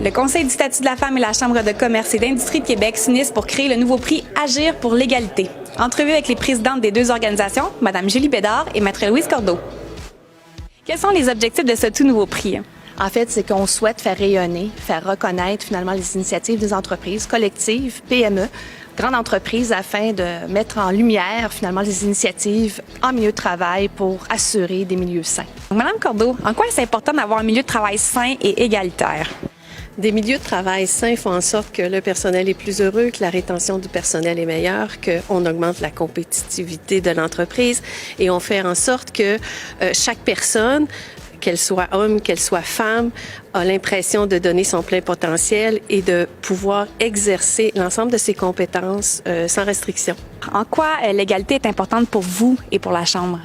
Le Conseil du statut de la femme et la Chambre de commerce et d'industrie de Québec s'unissent pour créer le nouveau prix Agir pour l'égalité. Entrevue avec les présidentes des deux organisations, Mme Julie Bédard et Maître Louise Cordeau. Quels sont les objectifs de ce tout nouveau prix? En fait, c'est qu'on souhaite faire rayonner, faire reconnaître finalement les initiatives des entreprises collectives, PME, grandes entreprises, afin de mettre en lumière finalement les initiatives en milieu de travail pour assurer des milieux sains. Madame Cordeau, en quoi est-ce important d'avoir un milieu de travail sain et égalitaire? Des milieux de travail sains font en sorte que le personnel est plus heureux, que la rétention du personnel est meilleure, qu'on augmente la compétitivité de l'entreprise et on fait en sorte que chaque personne, qu'elle soit homme, qu'elle soit femme, a l'impression de donner son plein potentiel et de pouvoir exercer l'ensemble de ses compétences sans restriction. En quoi l'égalité est importante pour vous et pour la Chambre?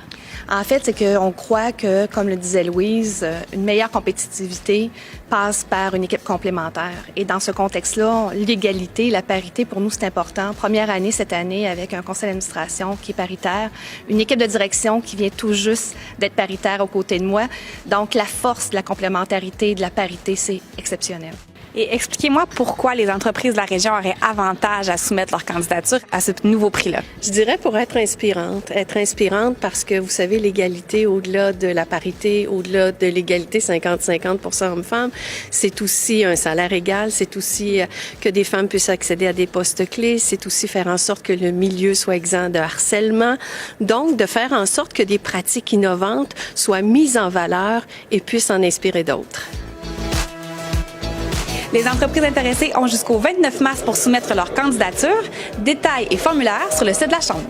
En fait, c'est qu'on croit que, comme le disait Louise, une meilleure compétitivité passe par une équipe complémentaire. Et dans ce contexte-là, l'égalité, la parité, pour nous, c'est important. Première année cette année avec un conseil d'administration qui est paritaire, une équipe de direction qui vient tout juste d'être paritaire aux côtés de moi. Donc, la force de la complémentarité et de la parité, c'est exceptionnel. Et expliquez-moi pourquoi les entreprises de la région auraient avantage à soumettre leur candidature à ce nouveau prix-là. Je dirais pour être inspirante. Être inspirante parce que, vous savez, l'égalité au-delà de la parité, au-delà de l'égalité 50-50% hommes-femmes, c'est aussi un salaire égal, c'est aussi que des femmes puissent accéder à des postes clés, c'est aussi faire en sorte que le milieu soit exempt de harcèlement, donc de faire en sorte que des pratiques innovantes soient mises en valeur et puissent en inspirer d'autres. Les entreprises intéressées ont jusqu'au 29 mars pour soumettre leur candidature. Détails et formulaires sur le site de la Chambre.